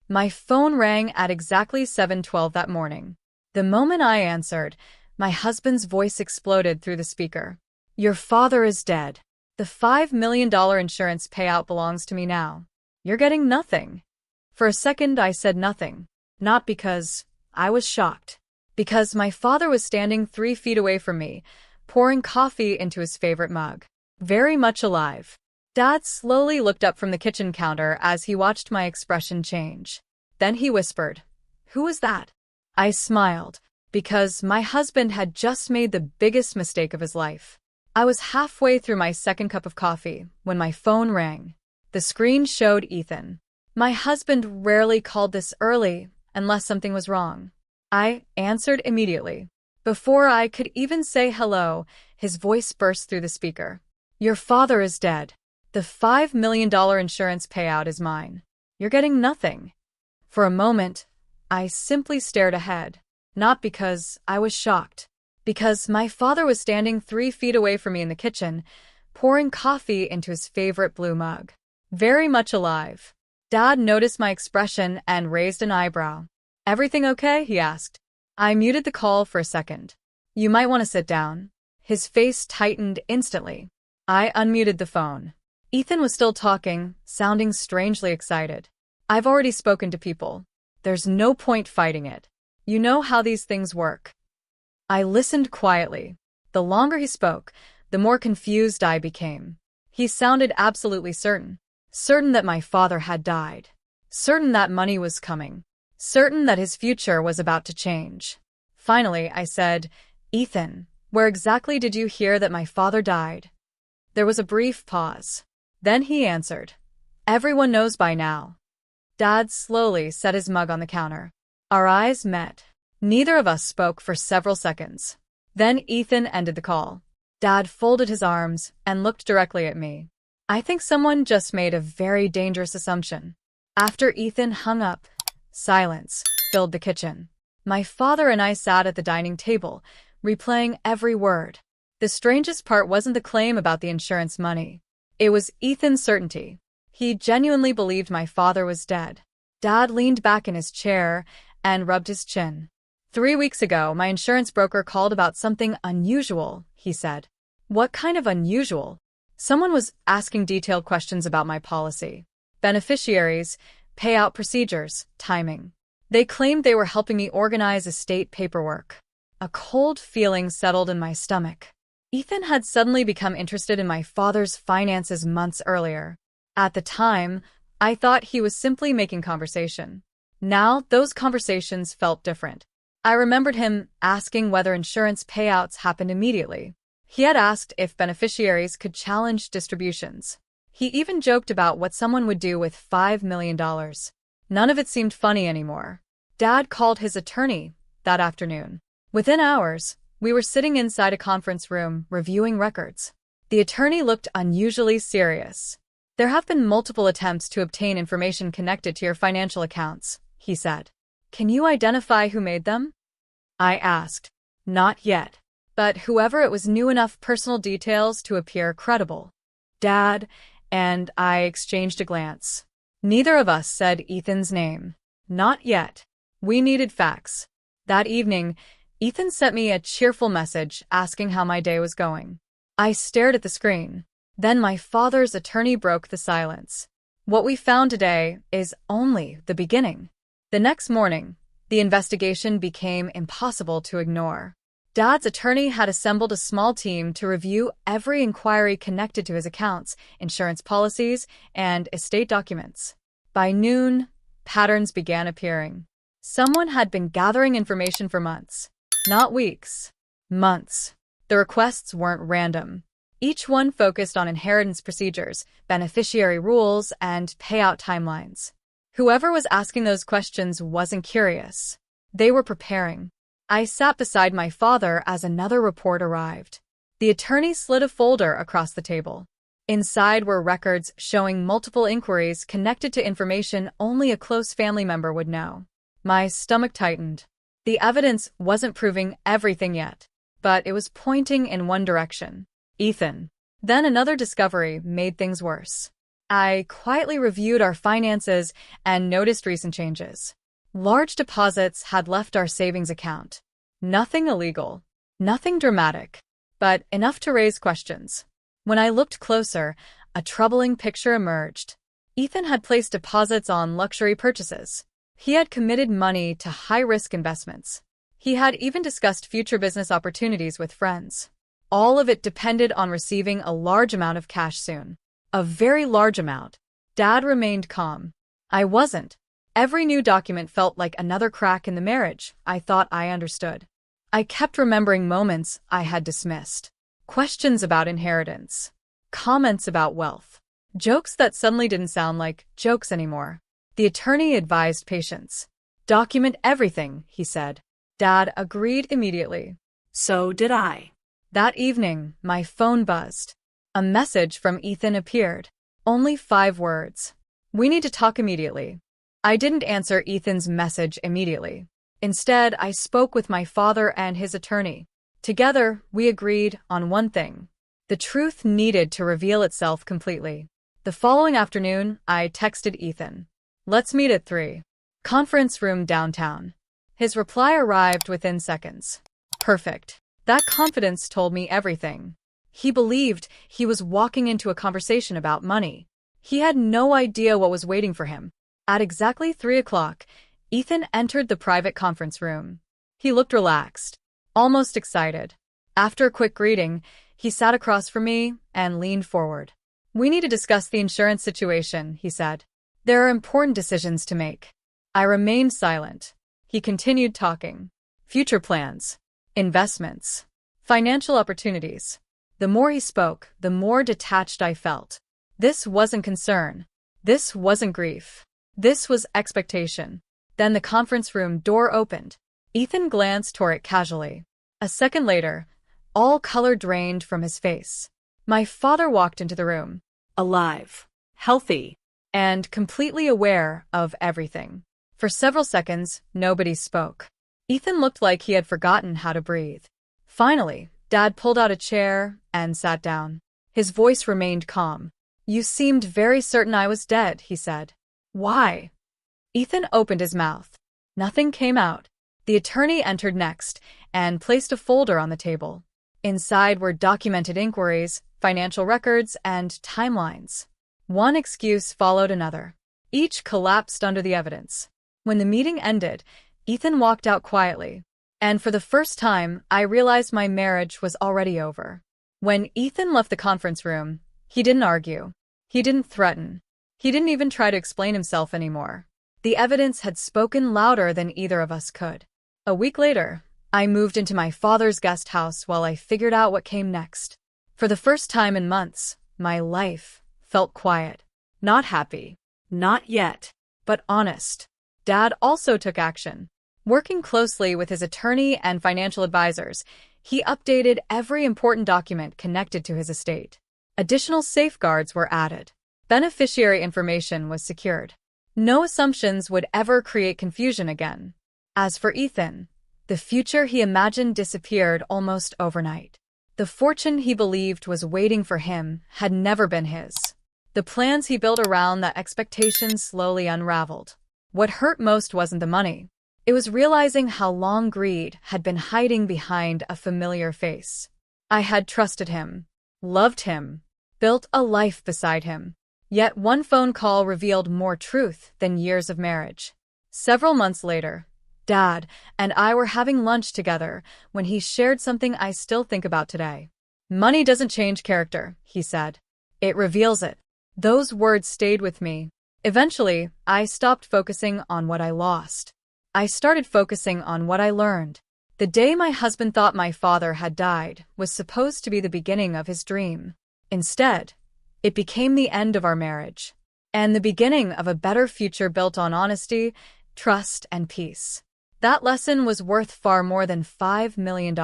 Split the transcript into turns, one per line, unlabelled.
My phone rang at exactly 7:12 that morning. The moment I answered, my husband's voice exploded through the speaker. "Your father is dead. The $5 million insurance payout belongs to me now. You're getting nothing." For a second, I said nothing. Not because I was shocked. Because my father was standing 3 feet away from me, pouring coffee into his favorite mug. Very much alive. Dad slowly looked up from the kitchen counter as he watched my expression change. Then he whispered, "Who was that?" I smiled, because my husband had just made the biggest mistake of his life. I was halfway through my second cup of coffee when my phone rang. The screen showed Ethan. My husband rarely called this early unless something was wrong. I answered immediately. Before I could even say hello, his voice burst through the speaker. "Your father is dead. The $5 million insurance payout is mine. You're getting nothing." For a moment, I simply stared ahead. Not because I was shocked. Because my father was standing 3 feet away from me in the kitchen, pouring coffee into his favorite blue mug. Very much alive. Dad noticed my expression and raised an eyebrow. "Everything okay?" he asked. I muted the call for a second. "You might want to sit down." His face tightened instantly. I unmuted the phone. Ethan was still talking, sounding strangely excited. "I've already spoken to people. There's no point fighting it. You know how these things work." I listened quietly. The longer he spoke, the more confused I became. He sounded absolutely certain. Certain that my father had died. Certain that money was coming. Certain that his future was about to change. Finally, I said, "Ethan, where exactly did you hear that my father died?" There was a brief pause. Then he answered, "Everyone knows by now." Dad slowly set his mug on the counter. Our eyes met. Neither of us spoke for several seconds. Then Ethan ended the call. Dad folded his arms and looked directly at me. I think someone just made a very dangerous assumption. After Ethan hung up, silence filled the kitchen. My father and I sat at the dining table, replaying every word. The strangest part wasn't the claim about the insurance money. It was Ethan's certainty. He genuinely believed my father was dead. Dad leaned back in his chair and rubbed his chin. 3 weeks ago, my insurance broker called about something unusual, he said. What kind of unusual? Someone was asking detailed questions about my policy. Beneficiaries, payout procedures, timing. They claimed they were helping me organize estate paperwork. A cold feeling settled in my stomach. Ethan had suddenly become interested in my father's finances months earlier. At the time, I thought he was simply making conversation. Now, those conversations felt different. I remembered him asking whether insurance payouts happened immediately. He had asked if beneficiaries could challenge distributions. He even joked about what someone would do with $5 million. None of it seemed funny anymore. Dad called his attorney that afternoon. Within hours, we were sitting inside a conference room reviewing records. The attorney looked unusually serious. "There have been multiple attempts to obtain information connected to your financial accounts," he said. "Can you identify who made them?" I asked. "Not yet. But whoever it was knew enough personal details to appear credible." Dad and I exchanged a glance. Neither of us said Ethan's name. Not yet. We needed facts. That evening, Ethan sent me a cheerful message asking how my day was going. I stared at the screen. Then my father's attorney broke the silence. "What we found today is only the beginning." The next morning, the investigation became impossible to ignore. Dad's attorney had assembled a small team to review every inquiry connected to his accounts, insurance policies, and estate documents. By noon, patterns began appearing. Someone had been gathering information for months. Not weeks. Months. The requests weren't random. Each one focused on inheritance procedures, beneficiary rules, and payout timelines. Whoever was asking those questions wasn't curious. They were preparing. I sat beside my father as another report arrived. The attorney slid a folder across the table. Inside were records showing multiple inquiries connected to information only a close family member would know. My stomach tightened. The evidence wasn't proving everything yet, but it was pointing in one direction. Ethan. Then another discovery made things worse. I quietly reviewed our finances and noticed recent changes. Large deposits had left our savings account. Nothing illegal, nothing dramatic, but enough to raise questions. When I looked closer, a troubling picture emerged. Ethan had placed deposits on luxury purchases. He had committed money to high-risk investments. He had even discussed future business opportunities with friends. All of it depended on receiving a large amount of cash soon. A very large amount. Dad remained calm. I wasn't. Every new document felt like another crack in the marriage I thought I understood. I kept remembering moments I had dismissed. Questions about inheritance. Comments about wealth. Jokes that suddenly didn't sound like jokes anymore. The attorney advised patience. Document everything, he said. Dad agreed immediately.
So did I.
That evening, my phone buzzed. A message from Ethan appeared. Only 5 words. We need to talk immediately. I didn't answer Ethan's message immediately. Instead, I spoke with my father and his attorney. Together, we agreed on one thing. The truth needed to reveal itself completely. The following afternoon, I texted Ethan. Let's meet at 3. Conference room downtown. His reply arrived within seconds. Perfect. That confidence told me everything. He believed he was walking into a conversation about money. He had no idea what was waiting for him. At exactly 3 o'clock, Ethan entered the private conference room. He looked relaxed, almost excited. After a quick greeting, he sat across from me and leaned forward. We need to discuss the insurance situation, he said. There are important decisions to make. I remained silent. He continued talking. Future plans, investments, financial opportunities. The more he spoke, the more detached I felt. This wasn't concern. This wasn't grief. This was expectation. Then the conference room door opened. Ethan glanced toward it casually. A second later, all color drained from his face. My father walked into the room.
Alive. Healthy.
And completely aware of everything. For several seconds, nobody spoke. Ethan looked like he had forgotten how to breathe. Finally, Dad pulled out a chair and sat down. His voice remained calm. You seemed very certain I was dead, he said. Why? Ethan opened his mouth. Nothing came out. The attorney entered next and placed a folder on the table. Inside were documented inquiries, financial records, and timelines. One excuse followed another. Each collapsed under the evidence. When the meeting ended, Ethan walked out quietly. And for the first time, I realized my marriage was already over. When Ethan left the conference room, he didn't argue. He didn't threaten. He didn't even try to explain himself anymore. The evidence had spoken louder than either of us could. A week later, I moved into my father's guest house while I figured out what came next. For the first time in months, my life felt quiet. Not happy. Not yet. But honest. Dad also took action. Working closely with his attorney and financial advisors, he updated every important document connected to his estate. Additional safeguards were added. Beneficiary information was secured. No assumptions would ever create confusion again. As for Ethan, the future he imagined disappeared almost overnight. The fortune he believed was waiting for him had never been his. The plans he built around that expectation slowly unraveled. What hurt most wasn't the money. It was realizing how long greed had been hiding behind a familiar face. I had trusted him, loved him, built a life beside him. Yet one phone call revealed more truth than years of marriage. Several months later, Dad and I were having lunch together when he shared something I still think about today. Money doesn't change character, he said. It reveals it. Those words stayed with me. Eventually, I stopped focusing on what I lost. I started focusing on what I learned. The day my husband thought my father had died was supposed to be the beginning of his dream. Instead, it became the end of our marriage, and the beginning of a better future built on honesty, trust, and peace. That lesson was worth far more than $5 million.